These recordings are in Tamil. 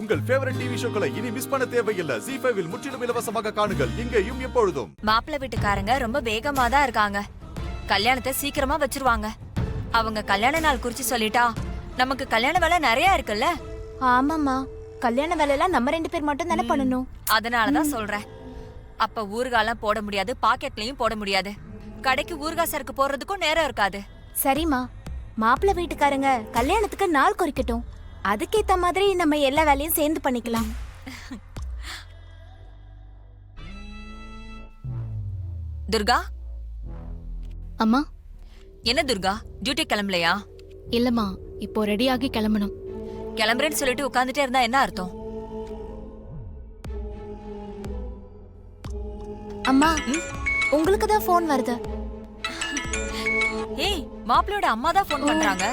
உங்கள் ஃபேவரட் டிவி ஷோக்களை இனி மிஸ் பண்ண தேவையில்லை. ZEE5 இல் முற்றிலும் இலவசமாக காணுங்கள், இங்கேயும் எப்பொழுதும். மாப்பிள்ளை வீட்டுக்காரங்க ரொம்ப வேகமா தான் இருக்காங்க. கல்யாணத்தை சீக்கிரமா வச்சிருவாங்க. அவங்க கல்யாண நாள் குறிச்சு சொல்லிட்டா நமக்கு கல்யாண வேலை நிறைய இருக்குல்ல. ஆமாம்மா, கல்யாண வேலையெல்லாம் நம்ம 2 பேர் மட்டும் தானே பண்ணணும். அதனாலதான் சொல்றேன். அப்ப ஊறுகாலாம் போட முடியாது, பாக்கெட்லயும் போட முடியாது. கடைக்கு ஊறுகாய் சரக்கு போடுறதுக்கும் நேரம் இருக்காது. சரிம்மா, மாப்பிள்ளை வீட்டுக்காரங்க கல்யாணத்துக்கு நாள் குறிக்கட்டும். அதுக்கேத்த மாதிரி நம்ம எல்லா வேலையும் சேர்ந்து பண்ணிக்கலாம். துர்கா. அம்மா. என்ன துர்கா, டியூட்டி கிளம்பலையா? இல்லம்மா, இப்போ ரெடி ஆகி கிளம்பணும். கிளம்புறேன்னு சொல்லிட்டு உட்கார்ந்துட்டே இருந்தா என்ன அர்த்தம்? அம்மா, உங்களுக்கு தான் போன் வருது. ஏய், மாப்பிள்ளையோட அம்மா தான் போன் பண்றாங்க.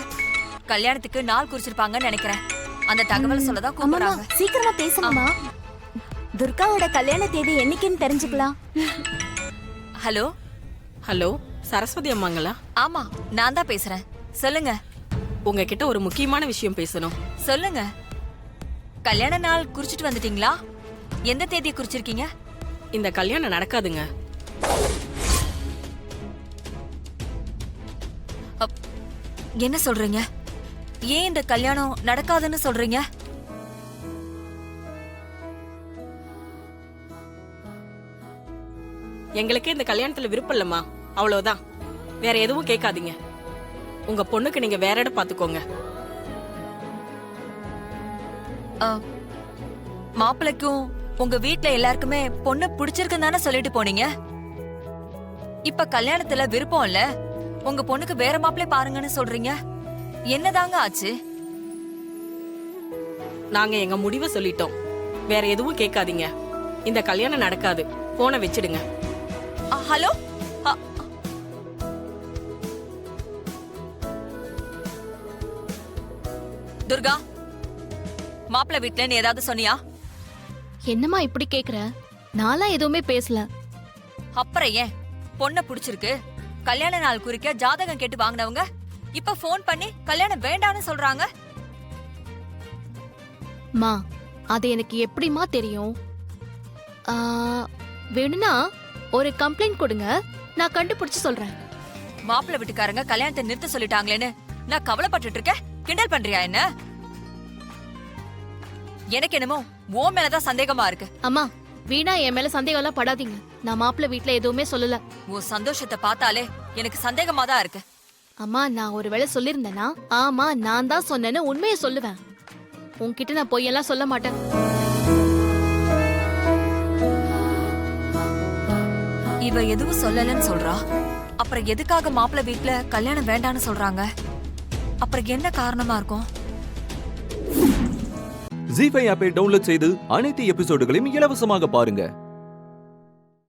கல்யாணத்துக்கு நாள் குறிச்சிருப்பாங்கன்னு நினைக்கிறேன். அந்த தகவல் சொல்லதான் கூப்பிடுறாங்க. சீக்கிரமா பேசணுமா? துர்காவோட கல்யாண தேதி என்னைக்குன்னு தெரிஞ்சுக்கலாம். ஹலோ. ஹலோ, சரஸ்வதி அம்மாங்களா? ஆமா, நான் தான் பேசுறேன். சொல்லுங்க. உங்ககிட்ட ஒரு முக்கியமான விஷயம் பேசணும். சொல்லுங்க. கல்யாண நாள் குறிச்சிட்டு வந்துட்டீங்களா? எந்த தேதியை குறிச்சிருக்கீங்க? இந்த கல்யாணம் நடக்காதுங்க. என்ன சொல்றீங்க? ஏன் இந்த கல்யாணம் நடக்காதுன்னு சொல்றீங்க? எங்களுக்கு இந்த கல்யாணத்துல விருப்பம் இல்லம்மா, அவ்வளவுதான். வேற எதுவும் கேட்காதீங்க. உங்க பொண்ணுக்கு நீங்க வேற இடம் பாத்துக்கோங்க. மாப்பிள்ளைக்கும் உங்க வீட்ல எல்லாருக்குமே பொண்ணு பிடிச்சிருக்குன்னு தானே சொல்லிட்டு போனீங்க. இப்ப கல்யாணத்துல விருப்பம் இல்ல, உங்க பொண்ணுக்கு வேற மாப்பிள்ளை பாருங்கன்னு சொல்றீங்க. என்னதாங்க ஆச்சு? நாங்க எங்க முடிவை சொல்லிட்டோம். வேற எதுவும் கேட்காதீங்க. இந்த கல்யாணம் நடக்காது. போனை வச்சிடுங்க. ஹலோ. துர்கா, மாப்பிள்ளை வீட்ல நீ ஏதாவது சொன்னியா? என்னம்மா இப்படி கேக்குற? நான்லாம் எதுவுமே பேசல. அப்புறம் ஏன்? பொண்ணை பிடிச்சிருக்கு, கல்யாண நாள் குறிக்க ஜாதகம் கேட்டு வாங்கினவங்க இப்ப போன் பண்ணி கல்யாணம் வேண்டான்னு சொல்றாங்க. மா, அது எனக்கு எப்படிமா தெரியும்? வேணும்னா ஒரு கம்ப்ளைண்ட் கொடுங்க, நான் கண்டுபிடிச்சு சொல்றேன். மாப்பிள்ளை வீட்டுக்காரங்க கல்யாணத்தை நிறுத்த சொல்லிட்டாங்களேன்னு நான் கவலைப்பட்டு இருக்க. கிண்டல் பண்றியா என்ன? எனக்கு என்னமோ ஓ மேலதான் சந்தேகமா இருக்கு. அம்மா, வீணா என் மேல சந்தேகம் எல்லாம் படாதீங்க. நான் மாப்பிள்ளை வீட்டுல எதுவுமே சொல்லல. உன் சந்தோஷத்தை பார்த்தாலே எனக்கு சந்தேகமா தான் இருக்கு. அம்மா, நான் ஒருவேளை சொல்லிருந்தேனா, ஆமா நான் தான் சொன்னேன்னு உண்மையை சொல்லுவேன். உன்கிட்ட நான் பொய்யெல்லாம் சொல்ல மாட்டேன். இவ எதுவும் சொல்லலன்னு சொல்றா. அப்புறம் எதுக்காக மாப்பிள்ளை வீட்டுல கல்யாணம் வேண்டான்னு சொல்றாங்க? அப்புறம் என்ன காரணமா இருக்கும்? ZEE5 ஆப்பை டவுன்லோட் செய்து அனைத்து எபிசோடுகளையும் இலவசமாக பாருங்க.